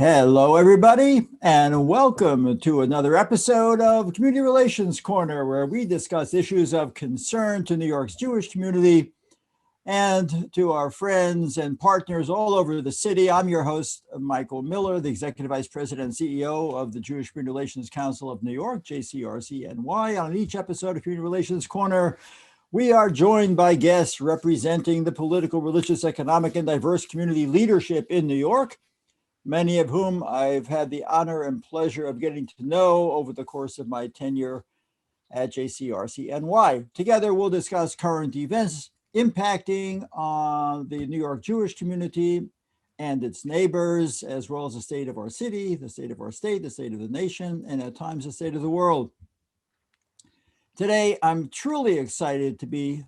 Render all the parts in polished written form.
Hello, everybody, and welcome to another episode of Community Relations Corner, where we discuss issues of concern to New York's Jewish community and to our friends and partners all over the city. I'm your host, Michael Miller, the Executive Vice President and CEO of the Jewish Community Relations Council of New York, JCRC-NY. On each episode of Community Relations Corner, we are joined by guests representing the political, religious, economic, and diverse community leadership in New York, many of whom I've had the honor and pleasure of getting to know over the course of my tenure at JCRC-NY. Together, we'll discuss current events impacting on the New York Jewish community and its neighbors, as well as the state of our city, the state of our state, the state of the nation, and at times the state of the world. Today, I'm truly excited to be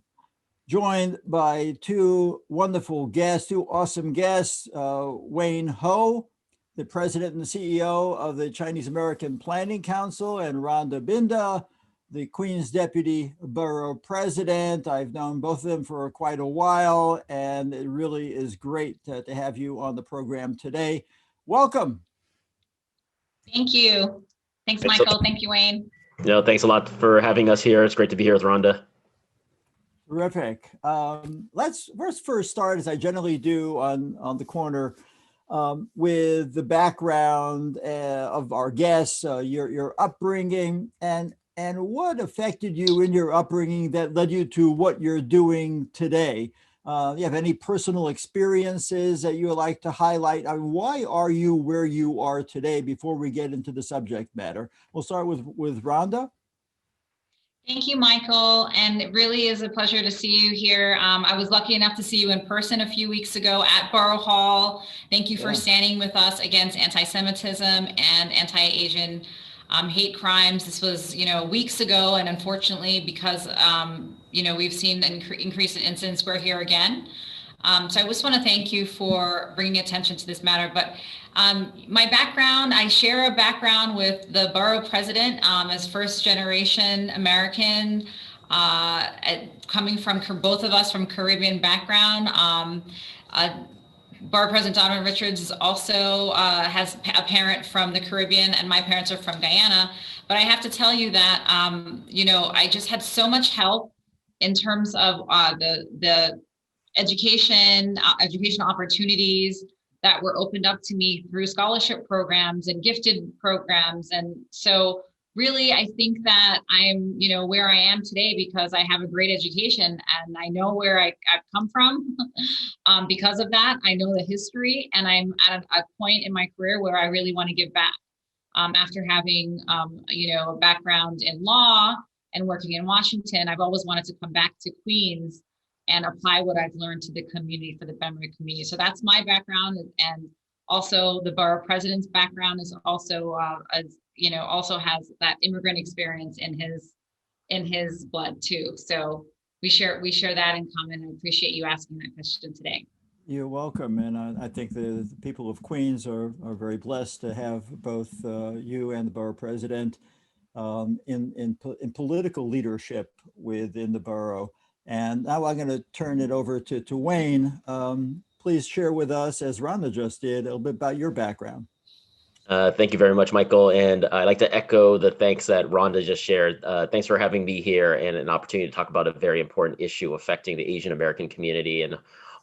joined by two wonderful guests, two awesome guests, Wayne Ho, the president and the CEO of the Chinese American Planning Council, and Rhonda Binda, the Queens Deputy Borough President. I've known both of them for quite a while, and it really is great to have you on the program today. Welcome. Thank you. Thanks, Michael. Thank you, Wayne. Thanks a lot for having us here. It's great to be here with Rhonda. Terrific. Let's first start, as I generally do on the corner, with the background of our guests, your upbringing, and what affected you in your upbringing that led you to what you're doing today. Do you have any personal experiences that you would like to highlight? I mean, why are you where you are today before we get into the subject matter? We'll start with Rhonda. Thank you, Michael. And it really is a pleasure to see you here. I was lucky enough to see you in person a few weeks ago at Borough Hall. Thank you for standing with us against anti-Semitism and anti-Asian hate crimes. This was, weeks ago. And unfortunately, because, we've seen an increase in incidents, we're here again. So I just want to thank you for bringing attention to this matter. But my background, I share a background with the borough president as first generation American, coming from both of us from Caribbean background. Borough President Donovan Richards is also has a parent from the Caribbean, and my parents are from Guyana. But I have to tell you that, I just had so much help in terms of the education opportunities that were opened up to me through scholarship programs and gifted programs. And so really, I think that I'm, where I am today because I have a great education and I know where I've come from. Because of that, I know the history, and I'm at a point in my career where I really want to give back. After having, a background in law and working in Washington, I've always wanted to come back to Queens and apply what I've learned to the community, for the Benrick community. So that's my background, and also the borough president's background is also, also has that immigrant experience in his blood too. So we share that in common. I appreciate you asking that question today. You're welcome, and I think the people of Queens are very blessed to have both you and the borough president in political leadership within the borough. And now I'm going to turn it over to Wayne. Please share with us, as Rhonda just did, a little bit about your background. Thank you very much, Michael. And I'd like to echo the thanks that Rhonda just shared. Thanks for having me here and an opportunity to talk about a very important issue affecting the Asian American community and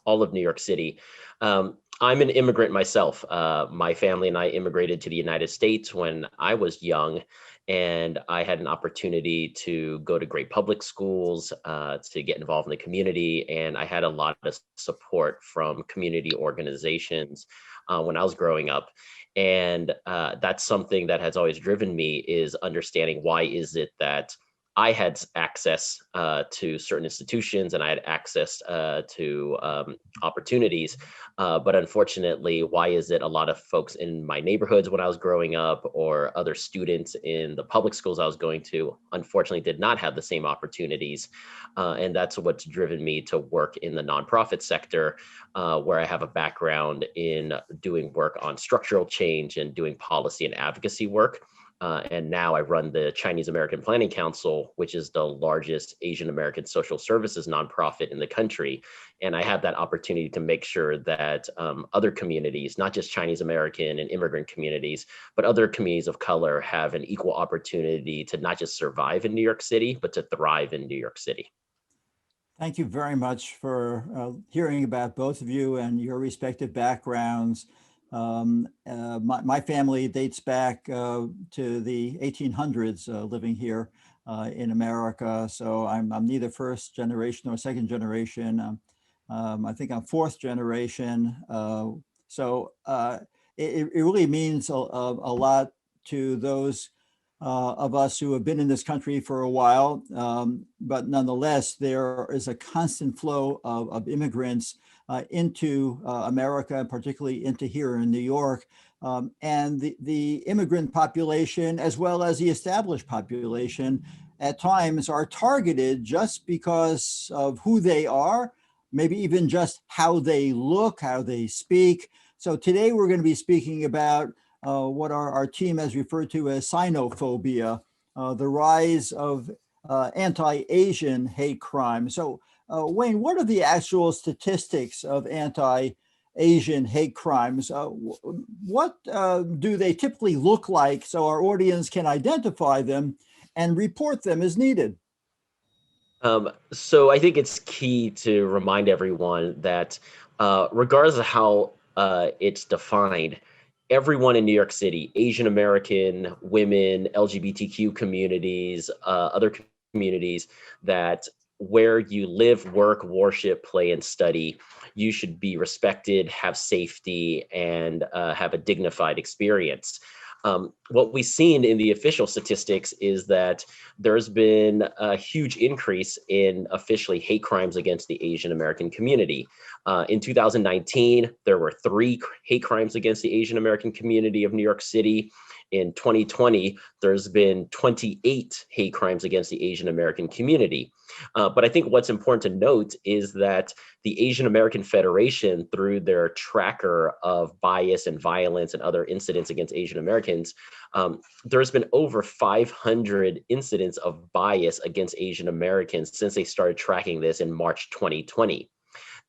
all of New York City. I'm an immigrant myself. My family and I immigrated to the United States when I was young. And I had an opportunity to go to great public schools, to get involved in the community. And I had a lot of support from community organizations when I was growing up. And that's something that has always driven me, is understanding why is it that I had access to certain institutions and I had access to opportunities. But unfortunately, why is it a lot of folks in my neighborhoods when I was growing up, or other students in the public schools I was going to, unfortunately did not have the same opportunities. And that's what's driven me to work in the nonprofit sector, where I have a background in doing work on structural change and doing policy and advocacy work. And now I run the Chinese American Planning Council, which is the largest Asian American social services nonprofit in the country. And I have that opportunity to make sure that other communities, not just Chinese American and immigrant communities, but other communities of color have an equal opportunity to not just survive in New York City, but to thrive in New York City. Thank you very much for hearing about both of you and your respective backgrounds. My family dates back to the 1800s, living here in America. So I'm neither first generation nor second generation. I think I'm fourth generation. So it really means a lot to those of us who have been in this country for a while, but nonetheless, there is a constant flow of immigrants into America, and particularly into here in New York. And the immigrant population, as well as the established population, at times are targeted just because of who they are, maybe even just how they look, how they speak. So today we're going to be speaking about what our team has referred to as Sinophobia, the rise of anti-Asian hate crime. So Wayne, what are the actual statistics of anti-Asian hate crimes? What do they typically look like so our audience can identify them and report them as needed? So I think it's key to remind everyone that regardless of how it's defined, everyone in New York City, Asian American, women, LGBTQ communities, other communities, that where you live, work, worship, play, and study, you should be respected, have safety, and have a dignified experience. What we've seen in the official statistics is that there's been a huge increase in officially hate crimes against the Asian American community. In 2019, there were 3 hate crimes against the Asian American community of New York City. In 2020, there's been 28 hate crimes against the Asian American community. But I think what's important to note is that the Asian American Federation, through their tracker of bias and violence and other incidents against Asian Americans, there's been over 500 incidents of bias against Asian Americans since they started tracking this in March 2020.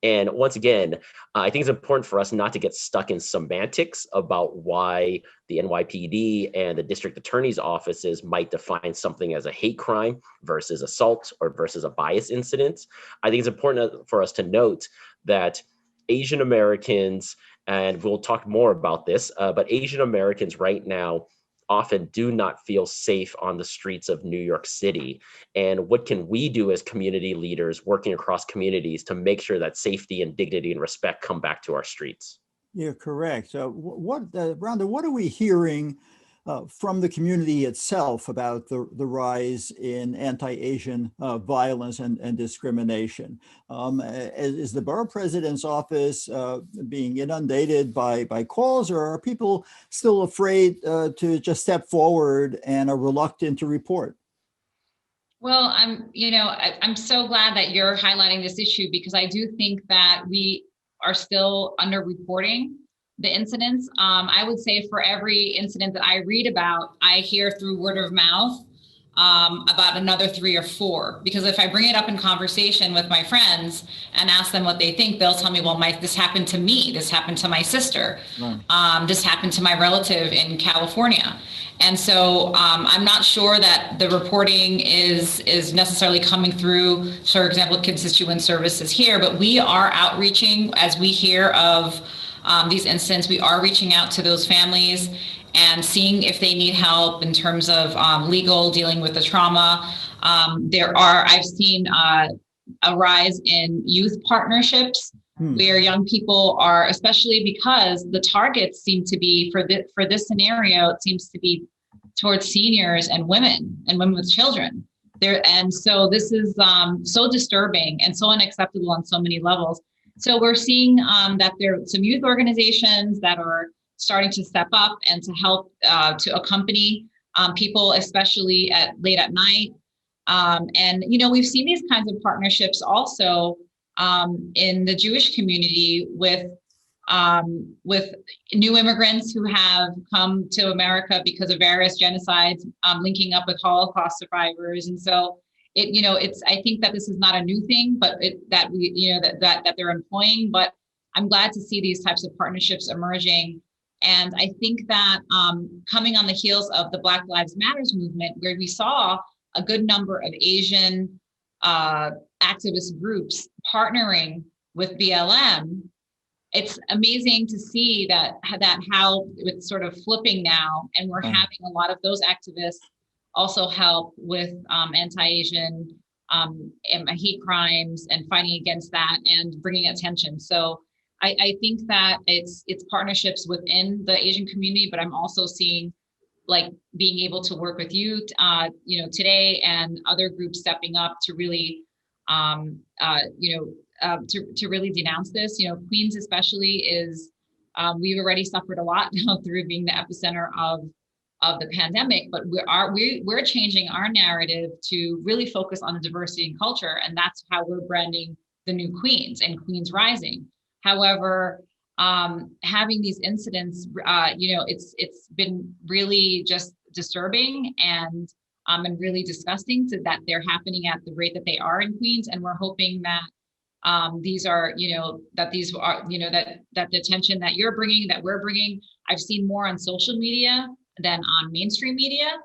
And once again, I think it's important for us not to get stuck in semantics about why the NYPD and the district attorney's offices might define something as a hate crime versus assault or versus a bias incident. I think it's important for us to note that Asian Americans, and we'll talk more about this, but Asian Americans right now often do not feel safe on the streets of New York City. And what can we do as community leaders working across communities to make sure that safety and dignity and respect come back to our streets? You're correct. So Rhonda, what are we hearing from the community itself about the rise in anti-Asian violence and discrimination? Is the borough president's office being inundated by calls, or are people still afraid to just step forward and are reluctant to report? Well, I'm so glad that you're highlighting this issue, because I do think that we are still underreporting the incidents. I would say for every incident that I read about, I hear through word of mouth about another 3 or 4, because if I bring it up in conversation with my friends and ask them what they think, they'll tell me, well, this happened to me, this happened to my sister, right. This happened to my relative in California. And so I'm not sure that the reporting is necessarily coming through, for example, constituent services here, but we are outreaching as we hear of these incidents. We are reaching out to those families and seeing if they need help in terms of legal, dealing with the trauma. I've seen a rise in youth partnerships where young people are, especially because the targets seem to be for this scenario, it seems to be towards seniors and women with children. And so this is so disturbing and so unacceptable on so many levels. So we're seeing that there are some youth organizations that are starting to step up and to help to accompany people, especially late at night. And, we've seen these kinds of partnerships also in the Jewish community with with new immigrants who have come to America because of various genocides, linking up with Holocaust survivors. And so I think that this is not a new thing, but that they're employing, but I'm glad to see these types of partnerships emerging. And I think that coming on the heels of the Black Lives Matters movement, where we saw a good number of Asian activist groups partnering with BLM, it's amazing to see that how it's sort of flipping now, and we're having a lot of those activists also help with anti-Asian hate crimes and fighting against that and bringing attention. So I think that it's partnerships within the Asian community, but I'm also seeing like being able to work with you, today, and other groups stepping up to really, to really denounce this. Queens especially is, we've already suffered a lot through being the epicenter of the pandemic, but we're changing our narrative to really focus on diversity and culture, and that's how we're branding the new Queens and Queens Rising. However, having these incidents, it's been really just disturbing and really disgusting that they're happening at the rate that they are in Queens, and we're hoping that these are, that the attention that you're bringing, that we're bringing, I've seen more on social media than on mainstream media,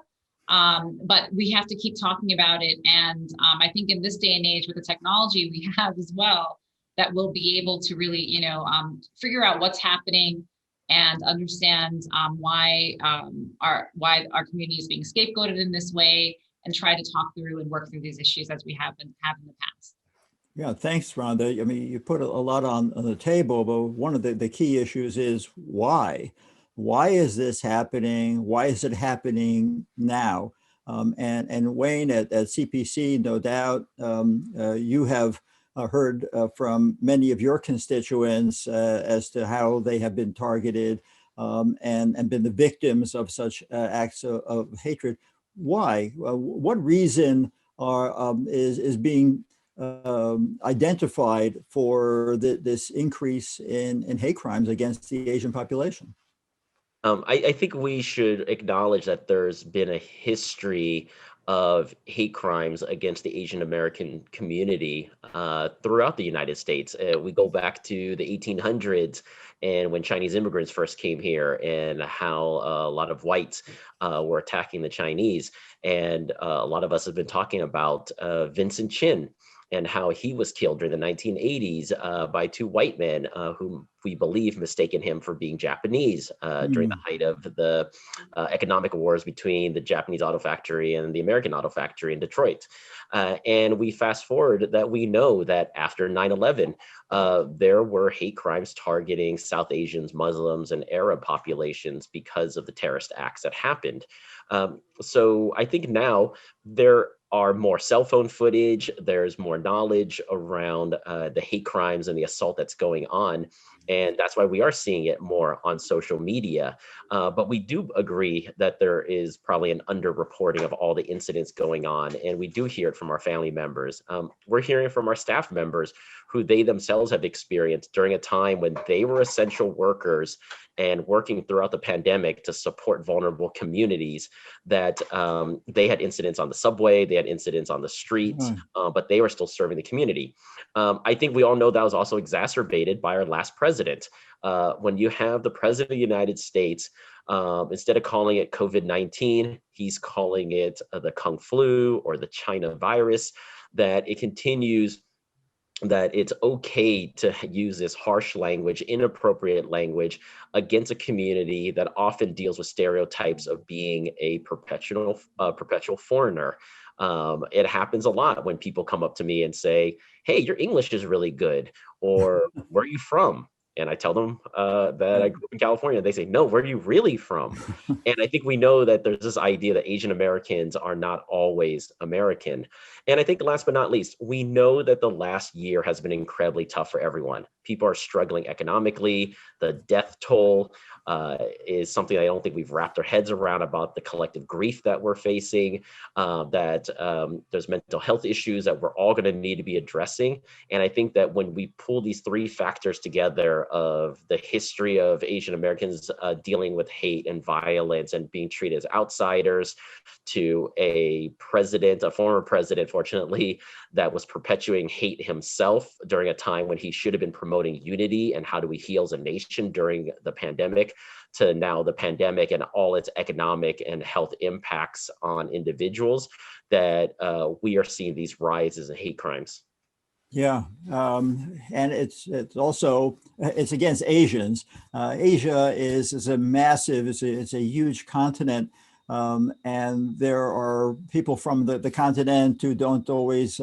but we have to keep talking about it. And I think in this day and age with the technology we have as well, that we'll be able to really, figure out what's happening and understand why our community is being scapegoated in this way, and try to talk through and work through these issues as we have in the past. Yeah, thanks, Rhonda. I mean, you put a lot on the table, but one of the key issues is why. Why is this happening? Why is it happening now? And Wayne at CPC, no doubt, you have heard from many of your constituents as to how they have been targeted and been the victims of such acts of hatred. Why? What reason is being identified for this increase in hate crimes against the Asian population? I think we should acknowledge that there's been a history of hate crimes against the Asian American community throughout the United States. We go back to the 1800s and when Chinese immigrants first came here, and how a lot of whites were attacking the Chinese. And a lot of us have been talking about Vincent Chin, and how he was killed during the 1980s by two white men whom we believe mistaken him for being Japanese during the height of the economic wars between the Japanese auto factory and the American auto factory in Detroit. And we fast forward that we know that after 9/11, there were hate crimes targeting South Asians, Muslims, and Arab populations because of the terrorist acts that happened. So I think now there are more cell phone footage, there's more knowledge around the hate crimes and the assault that's going on. And that's why we are seeing it more on social media. But we do agree that there is probably an underreporting of all the incidents going on. And we do hear it from our family members. We're hearing from our staff members who they themselves have experienced during a time when they were essential workers and working throughout the pandemic to support vulnerable communities, that they had incidents on the subway, they had incidents on the streets, but they were still serving the community. I think we all know that was also exacerbated by our last president. When you have the president of the United States, instead of calling it COVID-19, he's calling it the Kung flu or the China virus, that it continues that it's okay to use this harsh language, inappropriate language against a community that often deals with stereotypes of being a perpetual foreigner. It happens a lot when people come up to me and say, "Hey, your English is really good," or "Where are you from?" And I tell them that I grew up in California. They say, "No, where are you really from?" And I think we know that there's this idea that Asian Americans are not always American. And I think last but not least, we know that the last year has been incredibly tough for everyone. People are struggling economically, the death toll is something I don't think we've wrapped our heads around, about the collective grief that we're facing, that there's mental health issues that we're all going to need to be addressing. And I think that when we pull these three factors together of the history of Asian Americans dealing with hate and violence and being treated as outsiders, to a former president, fortunately, that was perpetuating hate himself during a time when he should have been promoting unity and how do we heal as a nation during the pandemic, to now the pandemic and all its economic and health impacts on individuals, that we are seeing these rises in hate crimes. Yeah, and it's against Asians. Asia is a massive, it's a huge continent, and there are people from the continent who don't always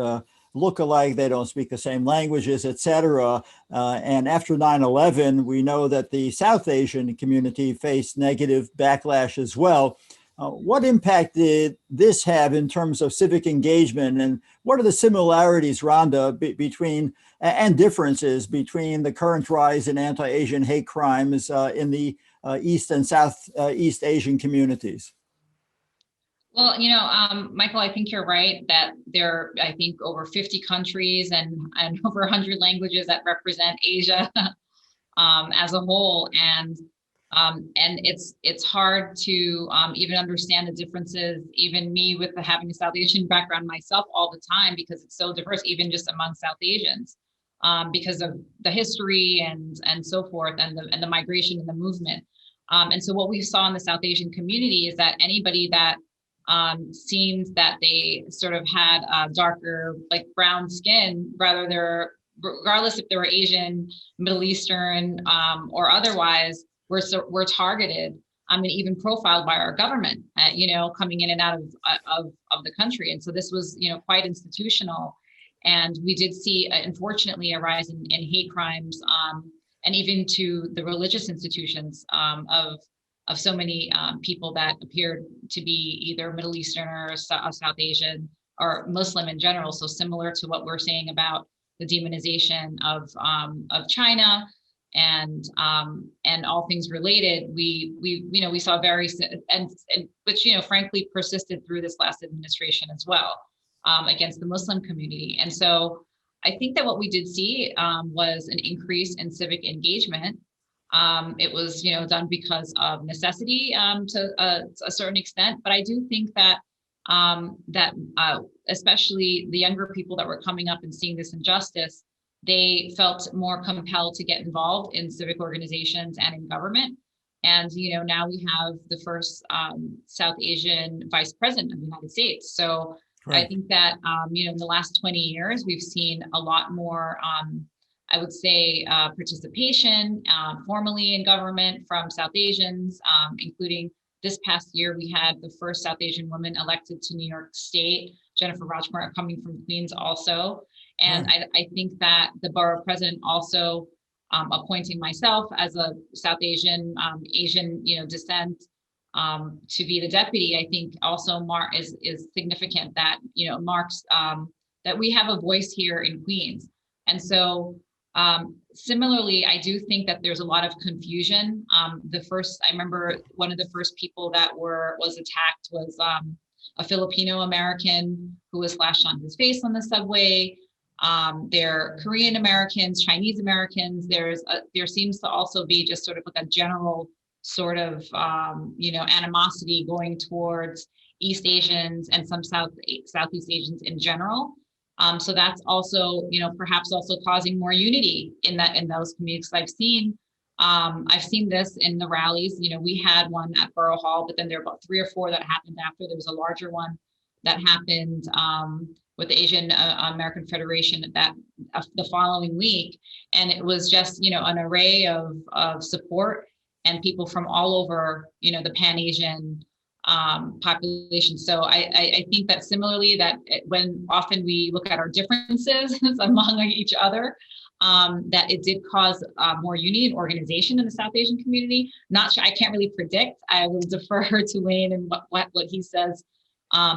look alike. They don't speak the same languages, etc. And after 9/11, we know that the South Asian community faced negative backlash as well. What impact did this have in terms of civic engagement, and what are the similarities, Rhonda, between and differences between the current rise in anti-Asian hate crimes in the East and Southeast Asian communities? Well, Michael, I think you're right that there are, I think, over 50 countries and over 100 languages that represent Asia as a whole. And it's hard to even understand the differences, even me with having a South Asian background myself all the time, because it's so diverse, even just among South Asians, because of the history and so forth, and the migration and the movement. And so what we saw in the South Asian community is that anybody that seemed that they sort of had darker, like brown skin, regardless if they were Asian, Middle Eastern, or otherwise, were targeted and even profiled by our government, coming in and out of the country. And so this was, quite institutional. And we did see, unfortunately, a rise in hate crimes, and even to the religious institutions of so many people that appeared to be either Middle Eastern or South Asian or Muslim in general. So similar to what we're saying about the demonization of China and all things related, we saw which frankly persisted through this last administration as well, against the Muslim community. And so I think that what we did see was an increase in civic engagement. It was done because of necessity to a certain extent, but I do think that especially the younger people that were coming up and seeing this injustice, they felt more compelled to get involved in civic organizations and in government. And, now we have the first South Asian vice president of the United States. So right. I think that, in the last 20 years, we've seen a lot more, I would say, participation formally in government from South Asians, including this past year, we had the first South Asian woman elected to New York State, Jennifer Rajkumar, coming from Queens also. And I think that the borough president also appointing myself as a South Asian, descent to be the deputy, I think also is significant that, marks that we have a voice here in Queens. And so similarly, I do think that there's a lot of confusion. I remember one of the first people that was attacked was a Filipino American who was flashed on his face on the subway. There are Korean Americans, Chinese Americans. There seems to also be just sort of like a general sort of animosity going towards East Asians and some Southeast Asians in general. So that's also, perhaps also causing more unity in those communities. I've seen this in the rallies. We had one at Borough Hall, but then there were about 3 or 4 that happened after. There was a larger one that happened with the Asian American Federation the following week, and it was just an array of support and people from all over the Pan-Asian population. So I think that similarly, that when often we look at our differences among each other, that it did cause more unity and organization in the South Asian community. Not sure, I can't really predict. I will defer to Wayne and what he says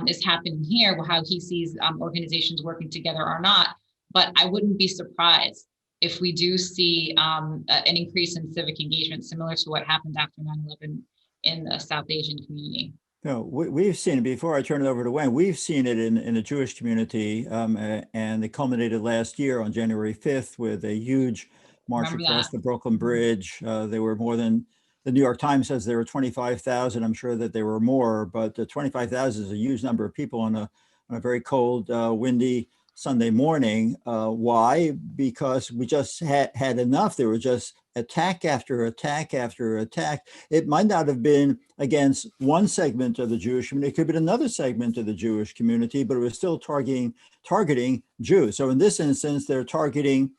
is happening here, how he sees organizations working together or not. But I wouldn't be surprised if we do see an increase in civic engagement, similar to what happened after 9/11 in the South Asian community. No, we've seen it. Before I turn it over to Wayne, we've seen it in the Jewish community, and it culminated last year on January 5th with a huge march Remember across that? the Brooklyn Bridge. There were more than, the New York Times says there were 25,000. I'm sure that there were more, but 25,000 is a huge number of people on a very cold, windy Sunday morning. Why? Because we just had enough. There were just attack after attack after attack. It might not have been against one segment of the Jewish community. It could have been another segment of the Jewish community, but it was still targeting Jews. So in this instance, they're targeting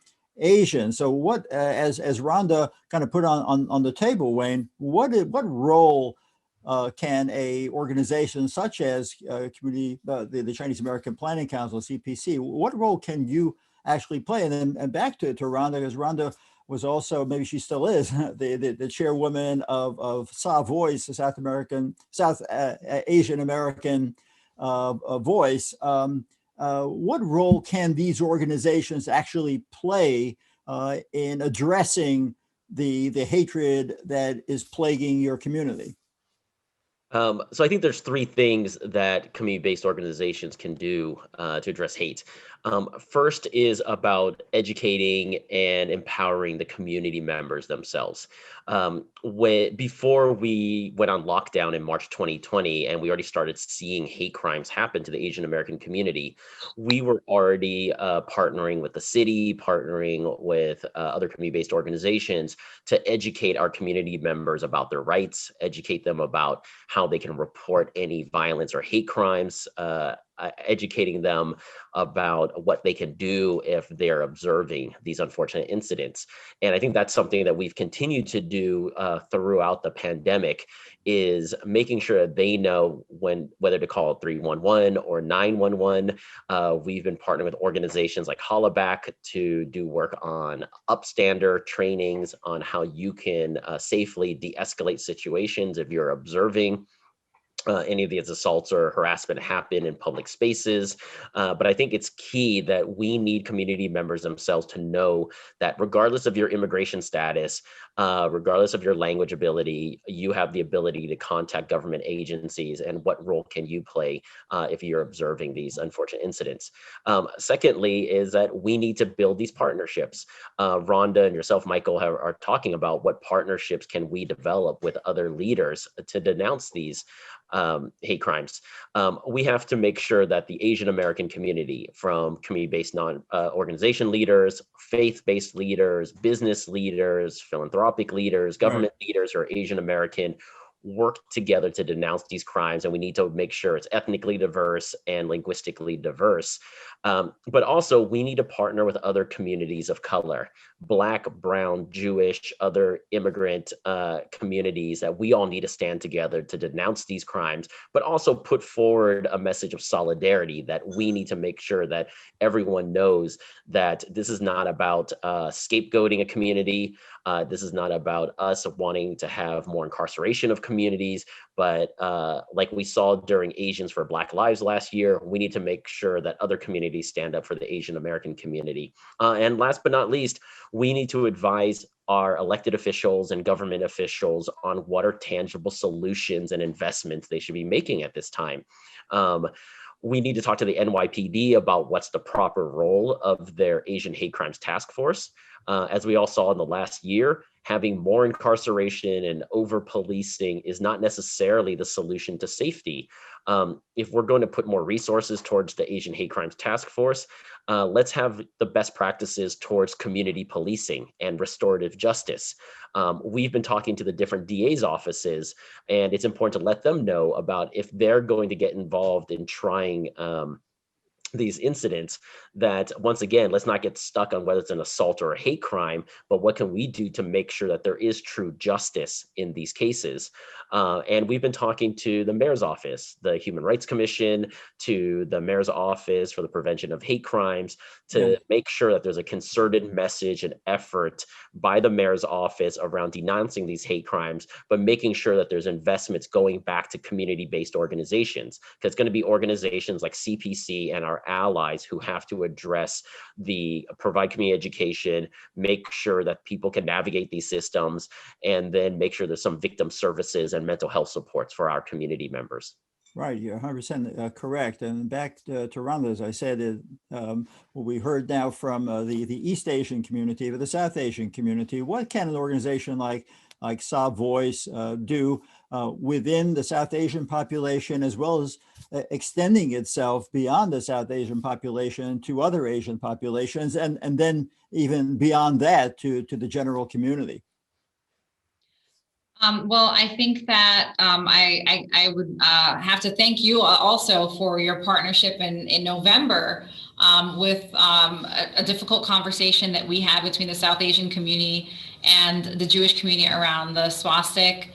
Asians. So what, as Rhonda kind of put on the table, Wayne, what role can a organization such as community, the Chinese American Planning Council, CPC, what role can you actually play? And then back to Rhonda, because Rhonda was also, maybe she still is, the chairwoman of Voice, the South Asian American Voice. What role can these organizations actually play in addressing the hatred that is plaguing your community? So I think there's three things that community-based organizations can do to address hate. First is about educating and empowering the community members themselves. Before we went on lockdown in March 2020, and we already started seeing hate crimes happen to the Asian American community, we were already partnering with the city, partnering with other community-based organizations to educate our community members about their rights, educate them about how they can report any violence or hate crimes, educating them about what they can do if they're observing these unfortunate incidents. And I think that's something that we've continued to do throughout the pandemic, is making sure that they know whether to call 311 or 911. We've been partnering with organizations like Hollaback to do work on upstander trainings on how you can safely de-escalate situations if you're observing any of these assaults or harassment happen in public spaces. But I think it's key that we need community members themselves to know that regardless of your immigration status, regardless of your language ability, you have the ability to contact government agencies, and what role can you play if you're observing these unfortunate incidents. Secondly, is that we need to build these partnerships. Rhonda and yourself, Michael, are talking about what partnerships can we develop with other leaders to denounce these hate crimes. We have to make sure that the Asian American community, from community-based organization leaders, faith-based leaders, business leaders, philanthropic leaders, government leaders who are Asian American, work together to denounce these crimes. And we need to make sure it's ethnically diverse and linguistically diverse. But also we need to partner with other communities of color, Black, brown, Jewish, other immigrant communities, that we all need to stand together to denounce these crimes, but also put forward a message of solidarity, that we need to make sure that everyone knows that this is not about scapegoating a community. This is not about us wanting to have more incarceration of communities, but like we saw during Asians for Black Lives last year, we need to make sure that other communities stand up for the Asian American community. And last but not least, we need to advise our elected officials and government officials on what are tangible solutions and investments they should be making at this time. We need to talk to the NYPD about what's the proper role of their Asian hate crimes task force. As we all saw in the last year, having more incarceration and over-policing is not necessarily the solution to safety. If we're going to put more resources towards the Asian hate crimes task force, let's have the best practices towards community policing and restorative justice. We've been talking to the different DA's offices, and it's important to let them know about if they're going to get involved in trying these incidents, that once again, let's not get stuck on whether it's an assault or a hate crime, but what can we do to make sure that there is true justice in these cases? And we've been talking to the mayor's office, the Human Rights Commission, to the mayor's office for the prevention of hate crimes, to make sure that there's a concerted message and effort by the mayor's office around denouncing these hate crimes, but making sure that there's investments going back to community-based organizations, because it's going to be organizations like CPC and our our allies who have to provide community education, make sure that people can navigate these systems, and then make sure there's some victim services and mental health supports for our community members. Right, you're 100% correct. And back to Rhonda, as I said, what we heard now from the East Asian community, but the South Asian community, what can an organization like Sob Voice do within the South Asian population, as well as extending itself beyond the South Asian population to other Asian populations, and then even beyond that to the general community? Well, I think that I would have to thank you also for your partnership in November with a difficult conversation that we had between the South Asian community and the Jewish community around the swastika,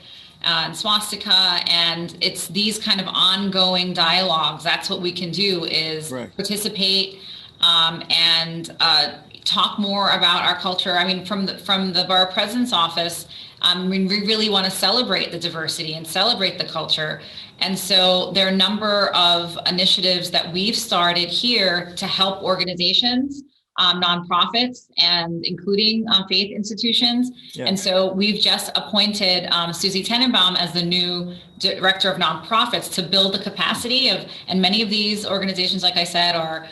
and it's these kind of ongoing dialogues. That's what we can do, is participate and talk more about our culture. I mean, from the Borough President's Office, we really want to celebrate the diversity and celebrate the culture. And so there are a number of initiatives that we've started here to help organizations, nonprofits, and including faith institutions. Yeah. And so we've just appointed Susie Tenenbaum as the new director of nonprofits to build the capacity of, and many of these organizations, like I said, are,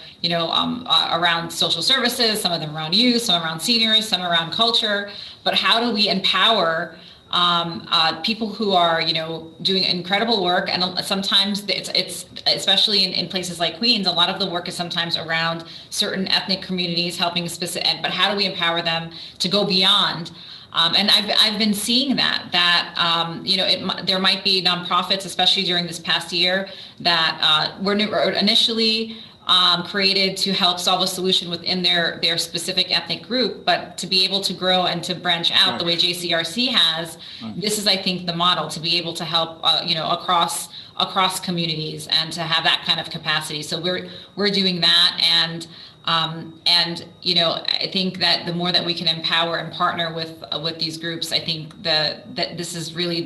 around social services, some of them around youth, some around seniors, some around culture. But how do we empower people who are, doing incredible work? And sometimes it's especially in places like Queens, a lot of the work is sometimes around certain ethnic communities, helping specific, but how do we empower them to go beyond? And I've been seeing that there might be nonprofits, especially during this past year, that were initially created to help solve a solution within their specific ethnic group, but to be able to grow and to branch out the way JCRC has, this is, I think, the model to be able to help, across communities and to have that kind of capacity. So we're doing that, and I think that the more that we can empower and partner with these groups, I think that this is really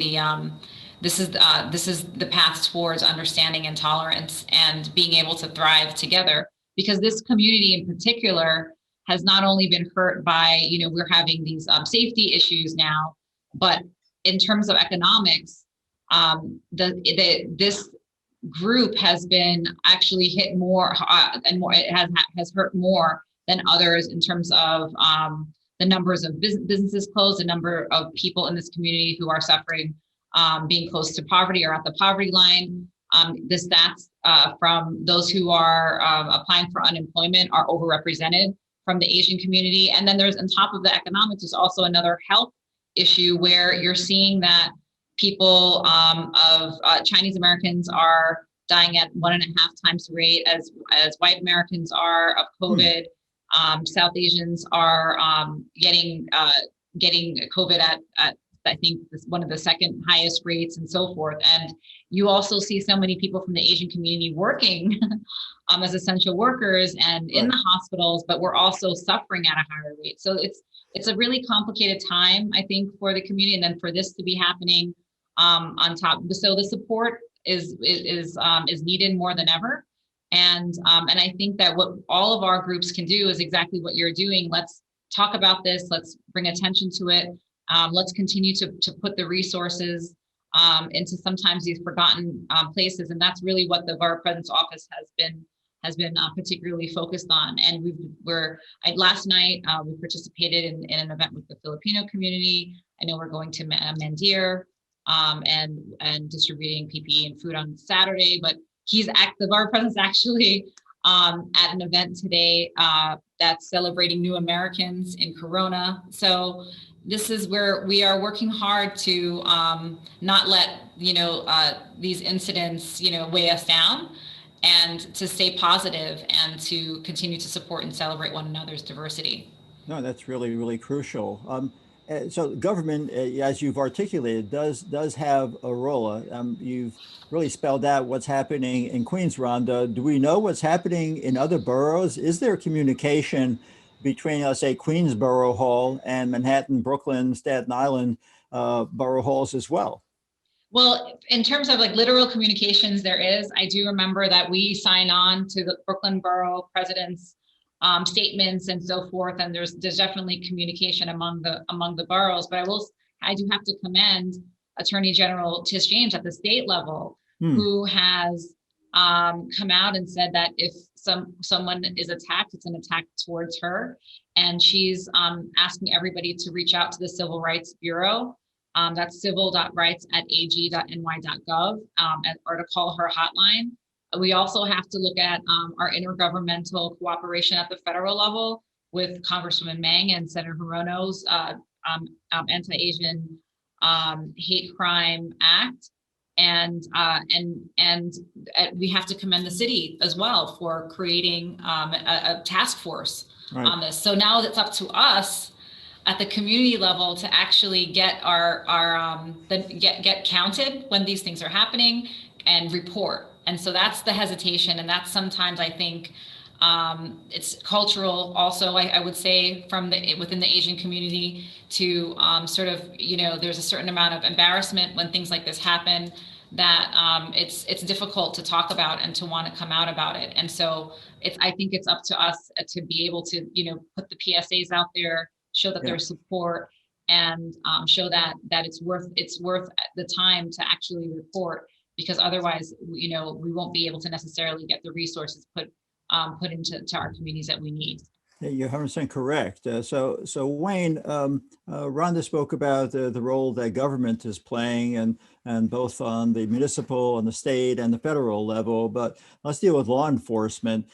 this is the path towards understanding and tolerance and being able to thrive together. Because this community in particular has not only been hurt by, we're having these safety issues now, but in terms of economics, this group has been actually hit more and more. It has hurt more than others in terms of the numbers of businesses closed, the number of people in this community who are suffering, being close to poverty or at the poverty line. The stats from those who are applying for unemployment are overrepresented from the Asian community. And then there's, on top of the economics, there's also another health issue where you're seeing that people of Chinese Americans are dying at 1.5 times the rate as white Americans are of COVID. South Asians are getting COVID at I think one of the second highest rates, and so forth. And you also see so many people from the Asian community working as essential workers and in the hospitals, but we're also suffering at a higher rate. So it's a really complicated time, I think, for the community, and then for this to be happening on top. So the support is needed more than ever. And I think that what all of our groups can do is exactly what you're doing. Let's talk about this. Let's bring attention to it. Let's continue to put the resources into sometimes these forgotten places, and that's really what the Borough President's Office has been particularly focused on. And last night we participated in an event with the Filipino community. I know we're going to Mandir and distributing PPE and food on Saturday, but the Borough President's actually at an event today that's celebrating New Americans in Corona. So this is where we are working hard to not let these incidents weigh us down, and to stay positive and to continue to support and celebrate one another's diversity. No, that's really, really crucial. So government, as you've articulated, does have a role. You've really spelled out what's happening in Queens, Rhonda. Do we know what's happening in other boroughs? Is there communication between, let's say, Queens Borough Hall and Manhattan, Brooklyn, Staten Island Borough Halls as well? Well, in terms of like literal communications, there is. I do remember that we sign on to the Brooklyn Borough president's statements and so forth, and there's definitely communication among the boroughs. But I do have to commend Attorney General Tish James at the state level, who has come out and said that if someone is attacked, it's an attack towards her, and she's asking everybody to reach out to the Civil Rights Bureau. That's civil.rights@ag.ny.gov, or to call her hotline. We also have to look at our intergovernmental cooperation at the federal level with Congresswoman Meng and Senator Hirono's anti-Asian hate crime act. And we have to commend the city as well for creating a task force on this. So now it's up to us at the community level to actually get get counted when these things are happening and report. And so that's the hesitation, and that's sometimes I think it's cultural also, I would say, within the Asian community to sort of, there's a certain amount of embarrassment when things like this happen, that it's difficult to talk about and to want to come out about it. And so I think it's up to us to be able to, put the PSAs out there, show that there's support, and show that it's worth the time to actually report, because otherwise, we won't be able to necessarily get the resources put into our communities that we need. Yeah, you're 100% correct. So Wayne, Rhonda spoke about the role that government is playing, and both on the municipal and the state and the federal level. But let's deal with law enforcement.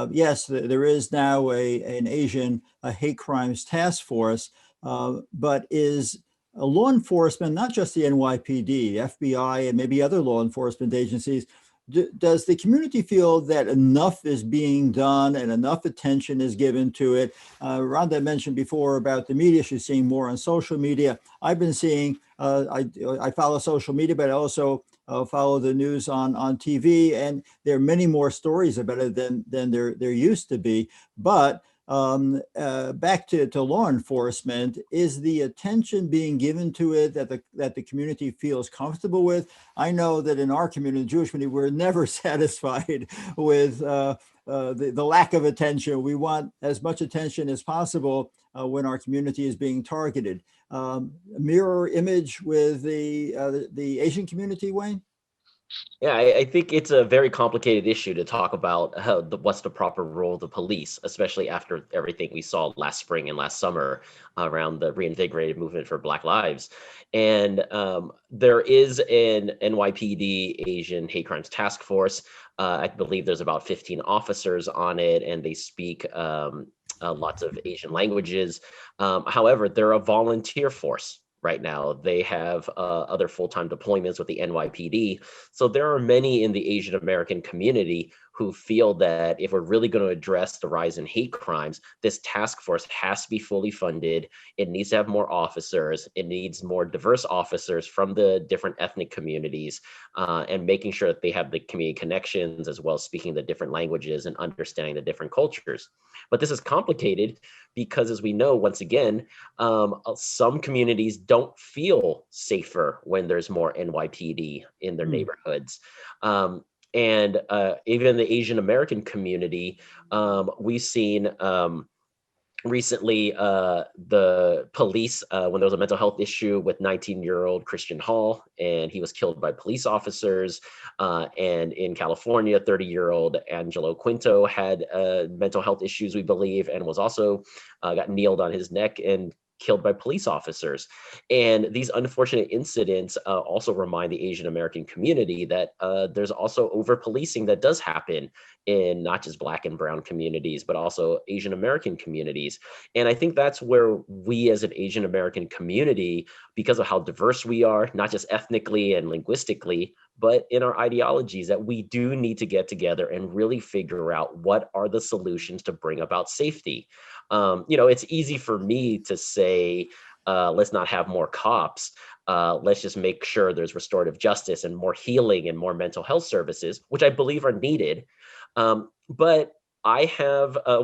Yes, there is now an Asian hate crimes task force, but is law enforcement, not just the NYPD, FBI, and maybe other law enforcement agencies, does the community feel that enough is being done and enough attention is given to it? Rhonda mentioned before about the media. She's seeing more on social media. I've been seeing, I follow social media, but I also follow the news on TV, and there are many more stories about it than there used to be. But back to law enforcement, is the attention being given to it that the community feels comfortable with? I know that in our community, the Jewish community, we're never satisfied with the lack of attention. We want as much attention as possible when our community is being targeted. Mirror image with the Asian community, Wayne? Yeah, I think it's a very complicated issue to talk about what's the proper role of the police, especially after everything we saw last spring and last summer around the reinvigorated movement for Black Lives. And there is an NYPD Asian Hate Crimes Task Force. I believe there's about 15 officers on it, and they speak lots of Asian languages. However, they're a volunteer force. Right now, they have other full-time deployments with the NYPD. So there are many in the Asian American community who feel that if we're really going to address the rise in hate crimes, this task force has to be fully funded. It needs to have more officers. It needs more diverse officers from the different ethnic communities, and making sure that they have the community connections, as well as speaking the different languages and understanding the different cultures. But this is complicated because, as we know, once again, some communities don't feel safer when there's more NYPD in their neighborhoods. And even the Asian American community, we've seen recently the police, when there was a mental health issue with 19-year-old Christian Hall, and he was killed by police officers. And in California, 30-year-old Angelo Quinto had mental health issues, we believe, and was also got kneeled on his neck and killed by police officers. And these unfortunate incidents also remind the Asian American community that there's also over-policing that does happen in not just Black and brown communities, but also Asian American communities. And I think that's where we as an Asian American community, because of how diverse we are, not just ethnically and linguistically, but in our ideologies, that we do need to get together and really figure out what are the solutions to bring about safety. It's easy for me to say, let's not have more cops. Let's just make sure there's restorative justice and more healing and more mental health services, which I believe are needed. But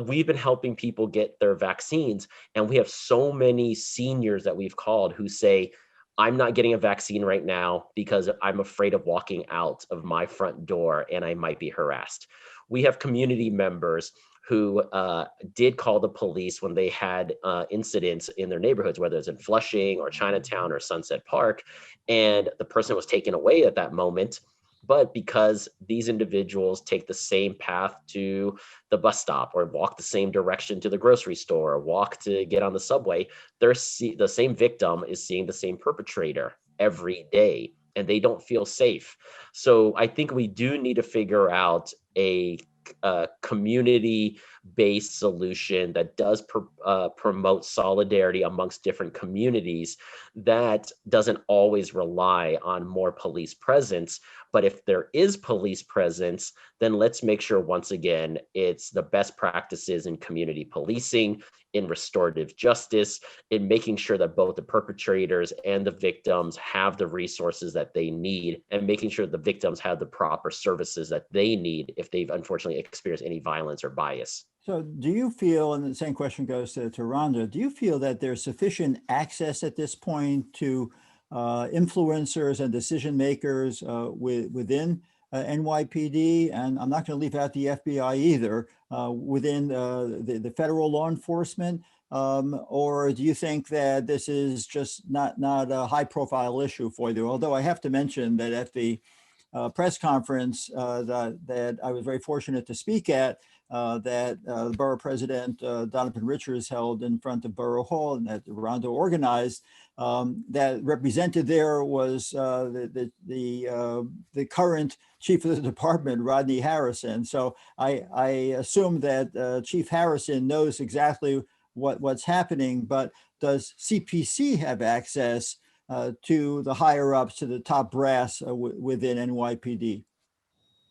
we've been helping people get their vaccines, and we have so many seniors that we've called who say, I'm not getting a vaccine right now because I'm afraid of walking out of my front door and I might be harassed. We have community members who did call the police when they had incidents in their neighborhoods, whether it's in Flushing or Chinatown or Sunset Park, and the person was taken away at that moment. But because these individuals take the same path to the bus stop or walk the same direction to the grocery store or walk to get on the subway, the same victim is seeing the same perpetrator every day and they don't feel safe. So I think we do need to figure out a community-based solution that does promote solidarity amongst different communities that doesn't always rely on more police presence. But if there is police presence, then let's make sure, once again, it's the best practices in community policing, in restorative justice, in making sure that both the perpetrators and the victims have the resources that they need, and making sure the victims have the proper services that they need if they've unfortunately experienced any violence or bias. So do you feel, and the same question goes to Rhonda, do you feel that there's sufficient access at this point to influencers and decision makers within NYPD? And I'm not going to leave out the FBI either, within the federal law enforcement? Or do you think that this is just not a high profile issue for you? Although I have to mention that at the press conference that I was very fortunate to speak at, that the borough president, Donovan Richards, held in front of Borough Hall and that Rhonda organized, that represented there was the current chief of the department, Rodney Harrison. So I assume that Chief Harrison knows exactly what's happening, but does CPC have access to the higher ups, to the top brass within NYPD?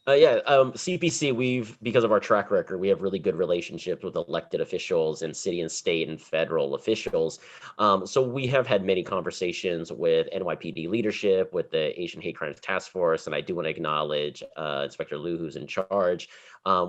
CPC, because of our track record, we have really good relationships with elected officials and city and state and federal officials. So we have had many conversations with NYPD leadership, with the Asian Hate Crimes Task Force, and I do want to acknowledge Inspector Liu, who's in charge.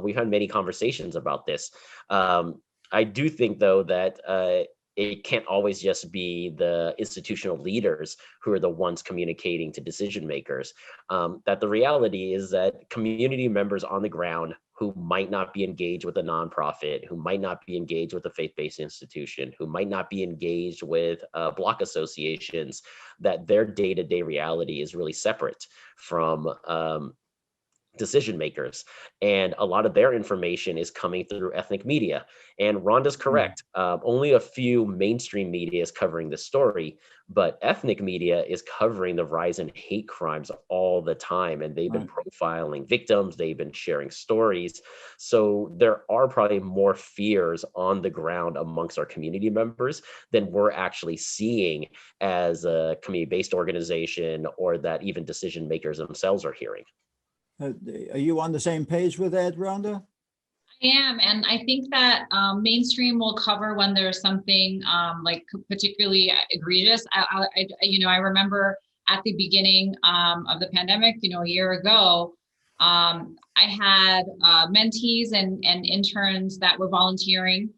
We've had many conversations about this. I do think, though, that it can't always just be the institutional leaders who are the ones communicating to decision makers. That the reality is that community members on the ground who might not be engaged with a nonprofit, who might not be engaged with a faith-based institution, who might not be engaged with block associations, that their day-to-day reality is really separate from decision makers, and a lot of their information is coming through ethnic media. And Rhonda's correct. Only a few mainstream media is covering this story, but ethnic media is covering the rise in hate crimes all the time, and they've been profiling victims, they've been sharing stories. So there are probably more fears on the ground amongst our community members than we're actually seeing as a community-based organization, or that even decision makers themselves are hearing. Are you on the same page with that, Rhonda? I am, and I think that mainstream will cover when there's something like particularly egregious. I remember at the beginning of the pandemic, a year ago, I had mentees and interns that were volunteering,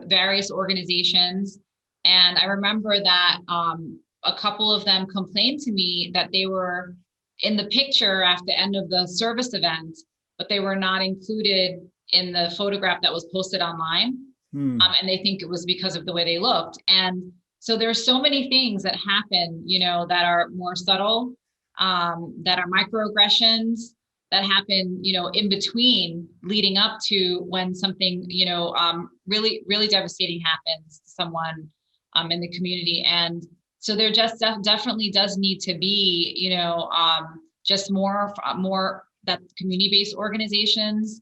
various organizations, and I remember that a couple of them complained to me that they were in the picture at the end of the service event, but they were not included in the photograph that was posted online. And they think it was because of the way they looked. And so there's so many things that happen, that are more subtle, that are microaggressions that happen, in between, leading up to when something, really, really devastating happens to someone in the community. And so there just definitely does need to be, just more that community-based organizations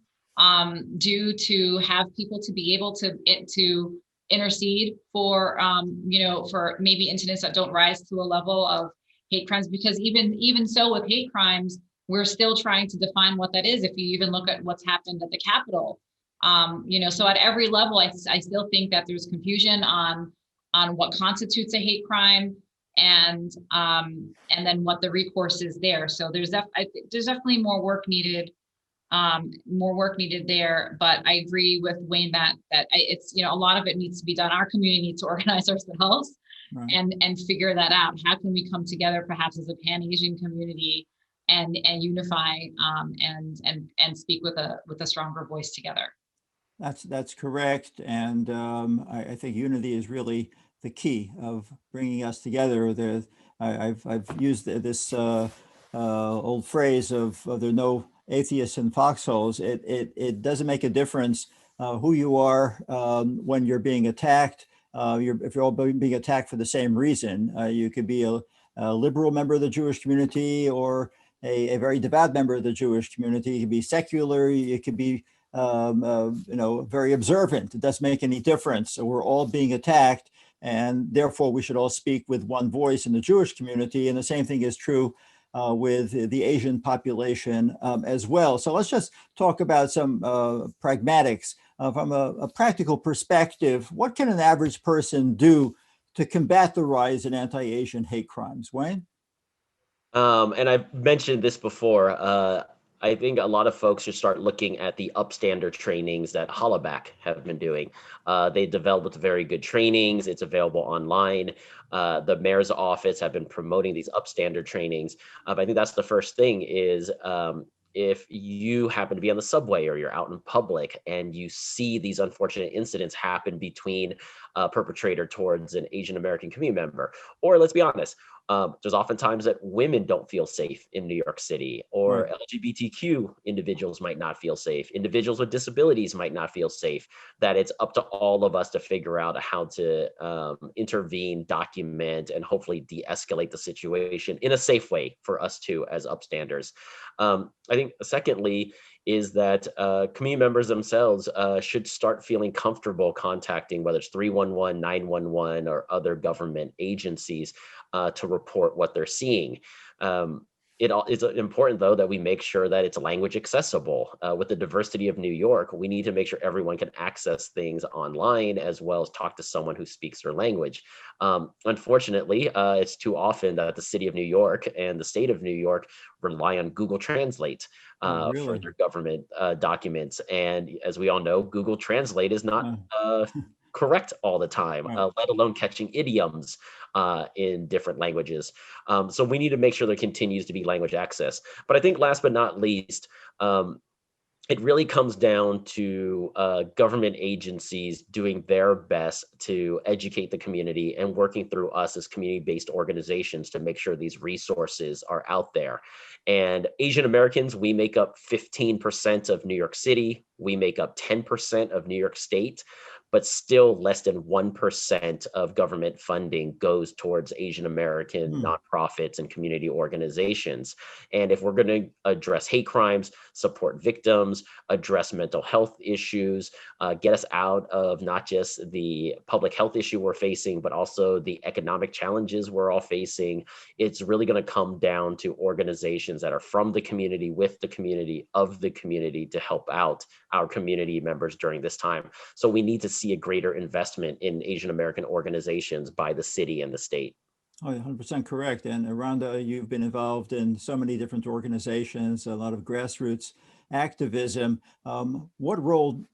do to have people to be able to intercede for, for maybe incidents that don't rise to a level of hate crimes. Because even so with hate crimes, we're still trying to define what that is. If you even look at what's happened at the Capitol, so at every level, I still think that there's confusion on what constitutes a hate crime, and then what the recourse is there. So there's definitely more work needed there. But I agree with Wayne that it's, a lot of it needs to be done. Our community needs to organize ourselves Right. and figure that out. How can we come together perhaps as a Pan-Asian community and unify and speak with a stronger voice together? That's correct. And I think unity is really the key of bringing us together. I've used this old phrase of there are no atheists in foxholes. It doesn't make a difference who you are when you're being attacked. If you're all being attacked for the same reason, you could be a liberal member of the Jewish community or a very devout member of the Jewish community. You could be secular. You could be very observant. It doesn't make any difference. So we're all being attacked, and therefore we should all speak with one voice in the Jewish community. And the same thing is true with the Asian population as well. So let's just talk about some pragmatics from a practical perspective. What can an average person do to combat the rise in anti-Asian hate crimes? Wayne? And I've mentioned this before. I think a lot of folks should start looking at the upstander trainings that Hollaback have been doing. They developed very good trainings. It's available online. The mayor's office have been promoting these upstander trainings. I think that's the first thing is if you happen to be on the subway or you're out in public and you see these unfortunate incidents happen between a perpetrator towards an Asian American community member, or let's be honest, there's oftentimes that women don't feel safe in New York City, or Right. LGBTQ individuals might not feel safe. Individuals with disabilities might not feel safe. That it's up to all of us to figure out how to intervene, document, and hopefully de-escalate the situation in a safe way for us too as upstanders. I think secondly is that community members themselves should start feeling comfortable contacting whether it's 311, 911, or other government agencies to report what they're seeing. It's important, though, that we make sure that it's language accessible. With the diversity of New York, we need to make sure everyone can access things online as well as talk to someone who speaks their language. Unfortunately, it's too often that the city of New York and the state of New York rely on Google Translate Oh, for really? their government documents. And as we all know, Google Translate is not correct all the time, Right. let alone catching idioms in different languages. So we need to make sure there continues to be language access. But I think last but not least, it really comes down to government agencies doing their best to educate the community and working through us as community-based organizations to make sure these resources are out there. And Asian Americans, we make up 15% of New York City. We make up 10% of New York State, but still less than 1% of government funding goes towards Asian American nonprofits and community organizations. And if we're going to address hate crimes, support victims, address mental health issues, get us out of not just the public health issue we're facing, but also the economic challenges we're all facing, it's really going to come down to organizations that are from the community, with the community, of the community, to help out our community members during this time. So we need to see a greater investment in Asian American organizations by the city and the state. Oh, 100% correct. And Rhonda, you've been involved in so many different organizations, a lot of grassroots activism. What role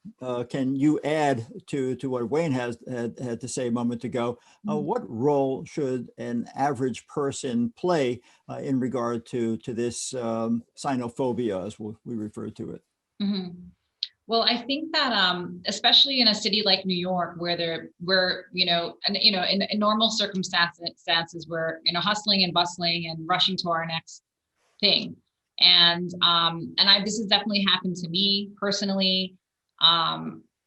can you add to what Wayne had to say a moment ago? What role should an average person play in regard to this Sinophobia, as we refer to it? Mm-hmm. Well, I think that especially in a city like New York, where in normal circumstances, we're hustling and bustling and rushing to our next thing, and this has definitely happened to me personally,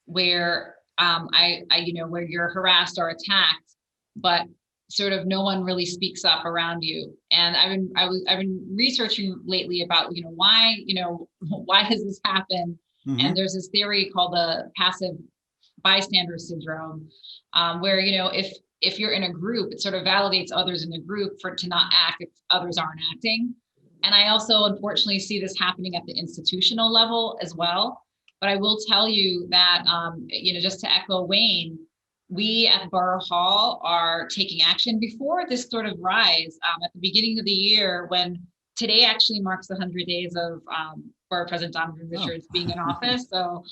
where where you're harassed or attacked, but sort of no one really speaks up around you. And I've been researching lately about why has this happened. And there's this theory called the passive bystander syndrome, where if you're in a group, it sort of validates others in the group to not act if others aren't acting. And I also unfortunately see this happening at the institutional level as well. But I will tell you that just to echo Wayne, we at Borough Hall are taking action before this sort of rise. At the beginning of the year, when today actually marks the 100 days of Borough President Donovan Richards being in office. So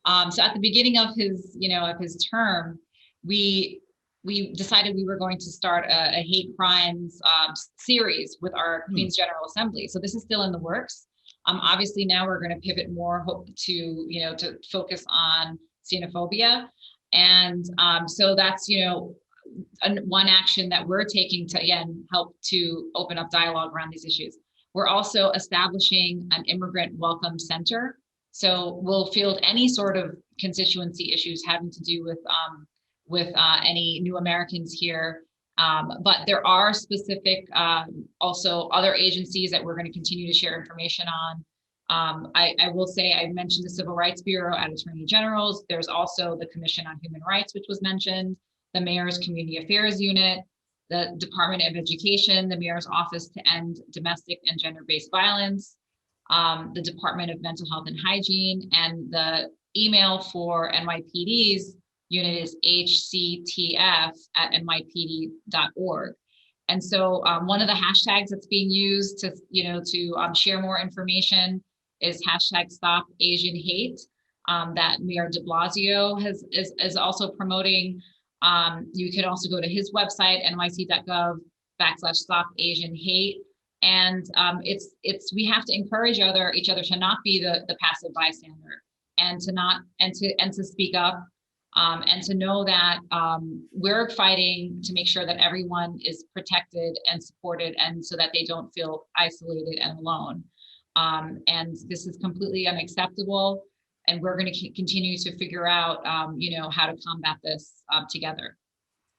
at the beginning of his term, we we decided we were going to start a hate crimes series with our Queens General Assembly. So this is still in the works. Obviously now we're going to pivot more to focus on xenophobia. And so that's, one action that we're taking to, again, help to open up dialogue around these issues. We're also establishing an immigrant welcome center. So we'll field any sort of constituency issues having to do with any new Americans here. But there are specific also other agencies that we're going to continue to share information on. I will say, I mentioned the Civil Rights Bureau at Attorney General's. There's also the Commission on Human Rights, which was mentioned, the Mayor's Community Affairs Unit, the Department of Education, the Mayor's Office to End Domestic and Gender-Based Violence, the Department of Mental Health and Hygiene, and the email for NYPD's unit is hctf@nypd.org. And so one of the hashtags that's being used to share more information is hashtag Stop Asian Hate that Mayor de Blasio is also promoting. You can also go to his website, nyc.gov/Stop Asian Hate. And we have to encourage each other to not be the passive bystander, and to speak up, and to know that we're fighting to make sure that everyone is protected and supported, and so that they don't feel isolated and alone. And this is completely unacceptable. And we're going to continue to figure out, how to combat this together.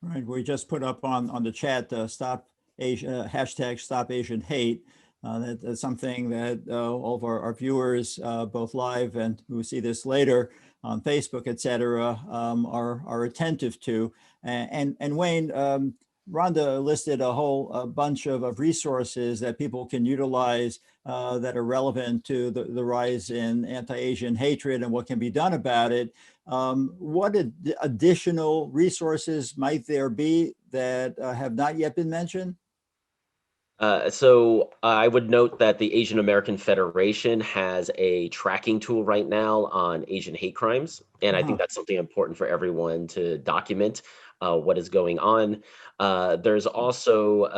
Right. We just put up on the chat, hashtag Stop Asian Hate. That's something that all of our viewers, both live and who see this later on Facebook, et cetera, are attentive to. And Wayne, Rhonda listed a whole bunch of resources that people can utilize that are relevant to the rise in anti-Asian hatred and what can be done about it. What additional resources might there be that have not yet been mentioned? So I would note that the Asian American Federation has a tracking tool right now on Asian hate crimes. And I think that's something important for everyone to document what is going on. There's also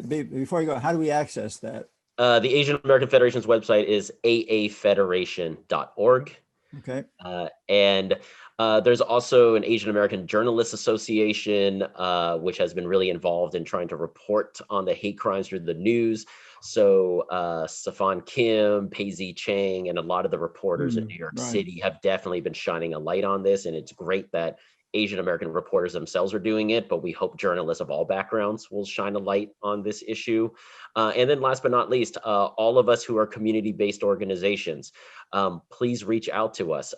before you go, how do we access that? The Asian American Federation's website is aafederation.org. Okay. And there's also an Asian American Journalists Association, which has been really involved in trying to report on the hate crimes through the news. So Safan Kim, Pei-Zi Chang, and a lot of the reporters in New York City have definitely been shining a light on this. And it's great that Asian American reporters themselves are doing it, but we hope journalists of all backgrounds will shine a light on this issue. And then last but not least, all of us who are community-based organizations, please reach out to us,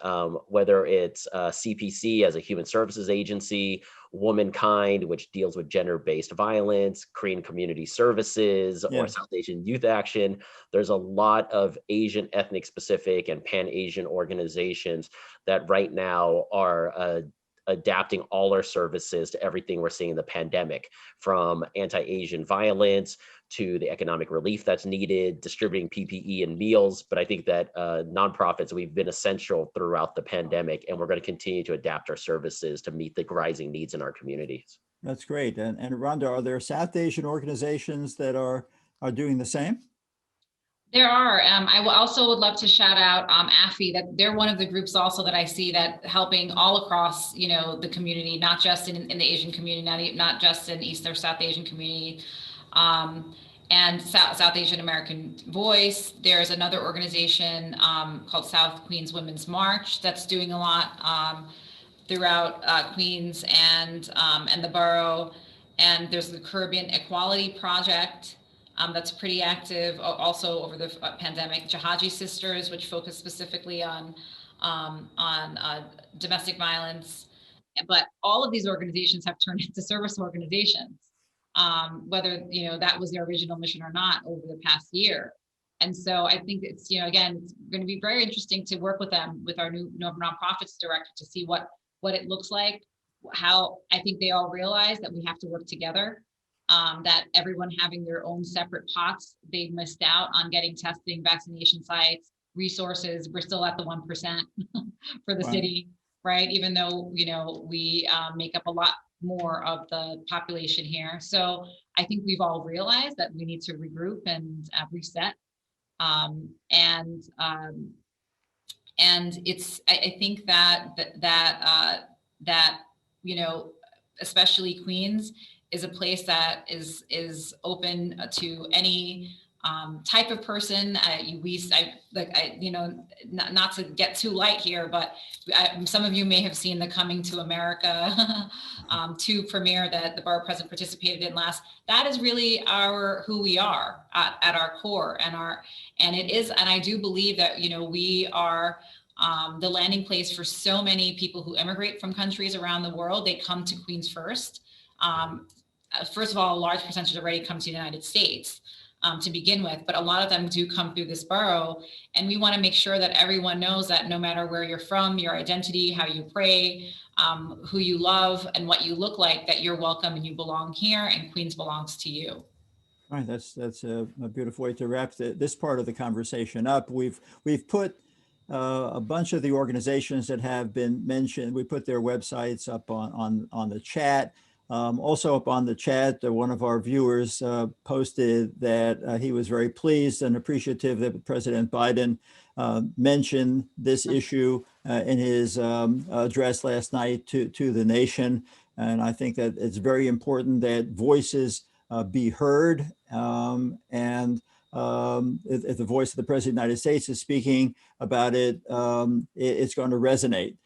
whether it's CPC as a human services agency, Womankind, which deals with gender-based violence, Korean Community Services, or South Asian Youth Action. There's a lot of Asian ethnic specific and Pan-Asian organizations that right now are adapting all our services to everything we're seeing in the pandemic, from anti-Asian violence to the economic relief that's needed, distributing PPE and meals. But I think that nonprofits, we've been essential throughout the pandemic, and we're going to continue to adapt our services to meet the rising needs in our communities. That's great. And Rhonda, are there South Asian organizations that are doing the same? There are. I also would love to shout out AFI, that they're one of the groups also that I see that helping all across, the community, not just in the Asian community, not just in East or South Asian community, and South Asian American Voice. There's another organization called South Queens Women's March that's doing a lot throughout Queens and the borough. And there's the Caribbean Equality Project. That's pretty active also over the pandemic. Jahaji Sisters, which focus specifically on domestic violence. But all of these organizations have turned into service organizations, whether that was their original mission or not over the past year. And so I think it's again, it's going to be very interesting to work with them, with our new nonprofits director, to see what it looks like. How I think they all realize that we have to work together. That everyone having their own separate pots, they missed out on getting testing, vaccination sites, resources. We're still at the 1% for the city, right? Even though, we make up a lot more of the population here. So I think we've all realized that we need to regroup and reset. And it's, I think that you know, especially Queens is a place that is open to any type of person. You know, not to get too light here, but some of you may have seen the Coming to America 2 premiere that the borough president participated in last. That is really who we are at our core, and it is, and I do believe that, you know, we are the landing place for so many people who immigrate from countries around the world. They come to Queens first. First of all, a large percentage already come to the United States to begin with, but a lot of them do come through this borough. And we want to make sure that everyone knows that no matter where you're from, your identity, how you pray, who you love, and what you look like, that you're welcome and you belong here, and Queens belongs to you. All right, that's a beautiful way to wrap this part of the conversation up. We've put a bunch of the organizations that have been mentioned. We put their websites up on the chat. Also up on the chat, one of our viewers posted that he was very pleased and appreciative that President Biden mentioned this issue in his address last night to the nation. And I think that it's very important that voices be heard. If the voice of the President of the United States is speaking about it, it's going to resonate.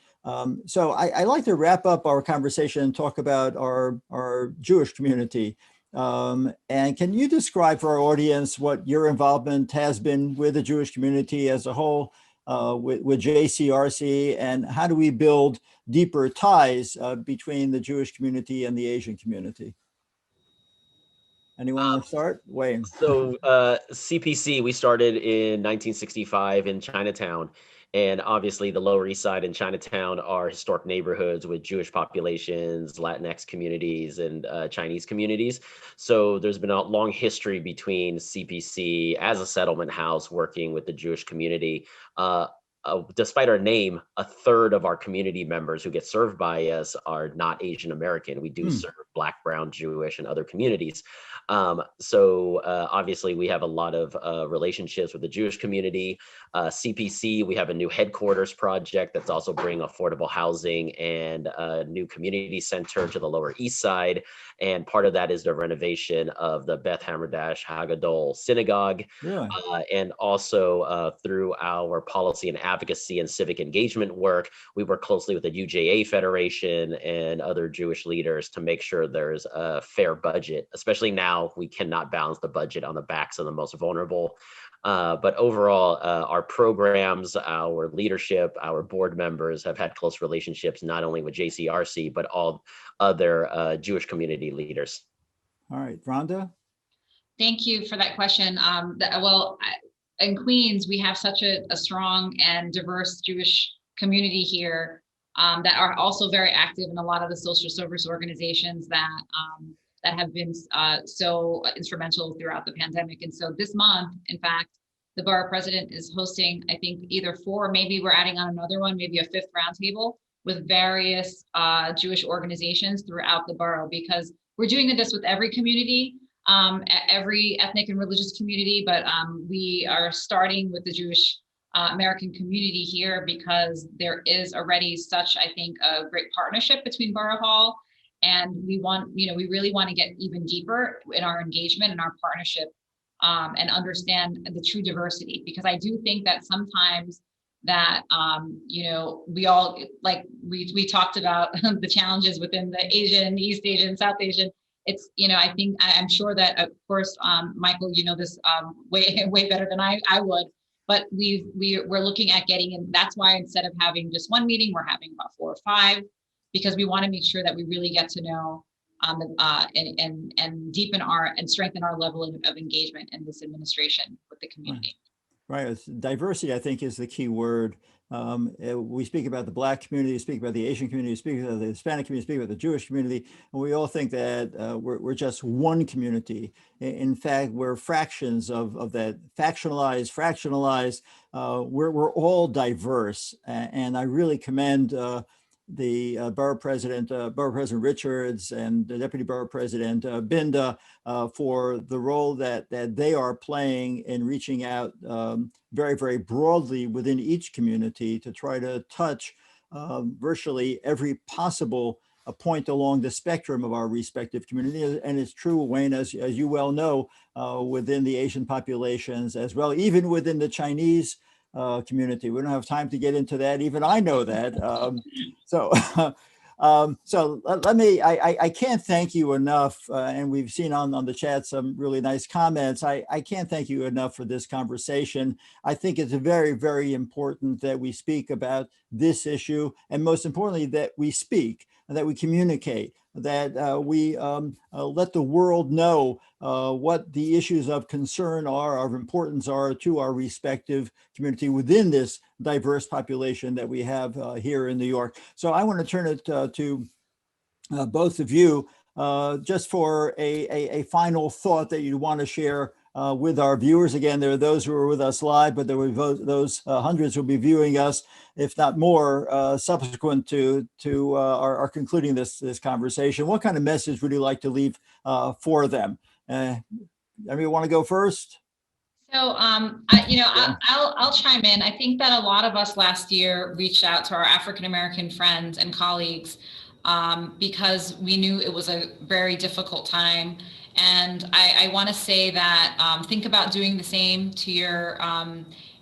So I like to wrap up our conversation and talk about our Jewish community. And can you describe for our audience what your involvement has been with the Jewish community as a whole, with JCRC, and how do we build deeper ties between the Jewish community and the Asian community? Anyone want to start? Wayne. So CPC, we started in 1965 in Chinatown. And obviously the Lower East Side and Chinatown are historic neighborhoods with Jewish populations, Latinx communities, and Chinese communities. So there's been a long history between CPC as a settlement house working with the Jewish community. Despite our name, a third of our community members who get served by us are not Asian American. We do serve Black, Brown, Jewish, and other communities. Obviously we have a lot of relationships with the Jewish community. CPC, we have a new headquarters project that's also bringing affordable housing and a new community center to the Lower East Side. And part of that is the renovation of the Beth Hamerdash Haggadol Synagogue. Really? And also through our policy and advocacy and civic engagement work, we work closely with the UJA Federation and other Jewish leaders to make sure there's a fair budget. Especially now, we cannot balance the budget on the backs of the most vulnerable. But overall, our programs, our leadership, our board members have had close relationships, not only with JCRC, but all other Jewish community leaders. All right, Rhonda? Thank you for that question. In Queens, we have such a strong and diverse Jewish community here that are also very active in a lot of the social service organizations that have been so instrumental throughout the pandemic. And so this month, in fact, the borough president is hosting, I think, either 4, maybe we're adding on another one, maybe a 5th roundtable with various Jewish organizations throughout the borough, because we're doing this with every community, every ethnic and religious community, but we are starting with the Jewish American community here because there is already such, I think, a great partnership between Borough Hall, and we really want to get even deeper in our engagement and our partnership and understand the true diversity, because I do think that sometimes that we all, like we talked about the challenges within the Asian, East Asian, South Asian. It's, I'm sure that, of course, Michael, you know this way better than I would, but we're looking at getting in. That's why instead of having just one meeting, we're having about 4 or 5, because we want to make sure that we really get to know and deepen and strengthen our level of engagement in this administration with the community. Right. Diversity, I think, is the key word. We speak about the Black community, speak about the Asian community, speak about the Hispanic community, speak about the Jewish community, and we all think that we're just one community. In fact, we're fractions of that, fractionalized. We're all diverse, and I really commend Borough President Richards and the Deputy Borough President Binda for the role that they are playing in reaching out very, very broadly within each community to try to touch virtually every possible point along the spectrum of our respective community. And it's true, Wayne, as you well know, within the Asian populations as well, even within the Chinese community. We don't have time to get into that. Even I know that. So let me, I can't thank you enough, and we've seen on the chat some really nice comments. I can't thank you enough for this conversation. I think it's very, very important that we speak about this issue, and most importantly, that we speak, that we communicate, that we let the world know what the issues of concern are, of importance are to our respective community within this diverse population that we have here in New York. So I want to turn it to both of you just for a final thought that you want to share with our viewers. Again, there are those who are with us live, but there were those hundreds who will be viewing us, if not more, subsequent to our concluding this conversation. What kind of message would you like to leave for them? Anybody want to go first? So, I'll chime in. I think that a lot of us last year reached out to our African-American friends and colleagues because we knew it was a very difficult time. And I want to say that think about doing the same to your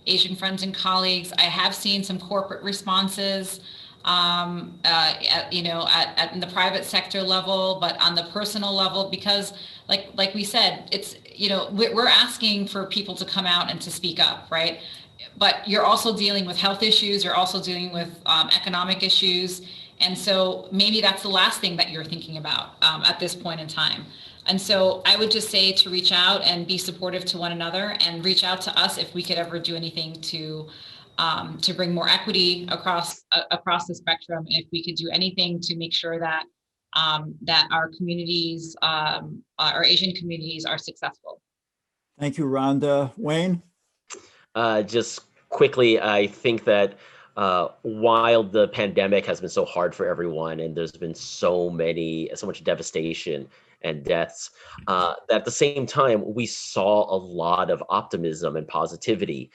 Asian friends and colleagues. I have seen some corporate responses, in the private sector level, but on the personal level, because like we said, it's, we're asking for people to come out and to speak up, right? But you're also dealing with health issues. You're also dealing with economic issues. And so maybe that's the last thing that you're thinking about at this point in time. And so I would just say to reach out and be supportive to one another, and reach out to us if we could ever do anything to bring more equity across the spectrum. And if we could do anything to make sure that that our communities, our Asian communities, are successful. Thank you, Rhonda. Wayne? Just quickly, I think that while the pandemic has been so hard for everyone, and there's been so much devastation and deaths, at the same time, we saw a lot of optimism and positivity,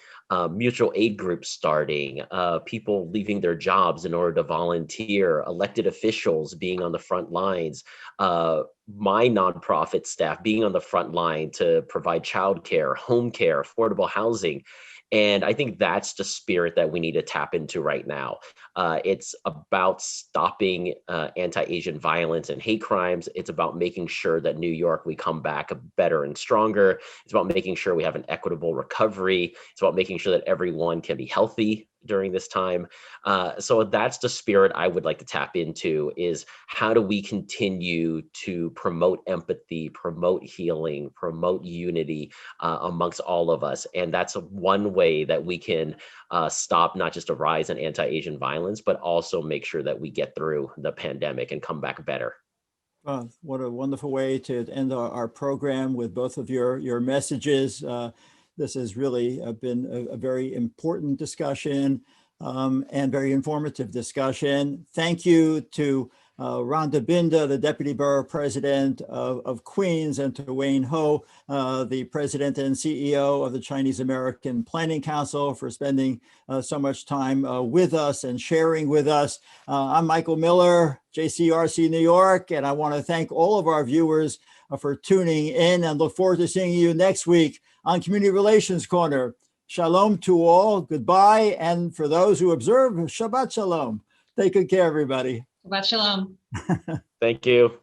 mutual aid groups starting, people leaving their jobs in order to volunteer, elected officials being on the front lines, my nonprofit staff being on the front line to provide childcare, home care, affordable housing. And I think that's the spirit that we need to tap into right now. It's about stopping anti-Asian violence and hate crimes. It's about making sure that New York, we come back better and stronger. It's about making sure we have an equitable recovery. It's about making sure that everyone can be healthy during this time. So that's the spirit I would like to tap into, is how do we continue to promote empathy, promote healing, promote unity amongst all of us. And that's one way that we can stop not just a rise in anti-Asian violence, but also make sure that we get through the pandemic and come back better. What a wonderful way to end our program with both of your messages. This has really been a very important discussion and very informative discussion. Thank you to Rhonda Binda, the Deputy Borough President of Queens, and to Wayne Ho, the President and CEO of the Chinese American Planning Council, for spending so much time with us and sharing with us. I'm Michael Miller, JCRC New York, and I want to thank all of our viewers for tuning in, and look forward to seeing you next week on Community Relations Corner. Shalom to all, goodbye, and for those who observe, Shabbat Shalom. Take good care, everybody. Shabbat Shalom. Thank you.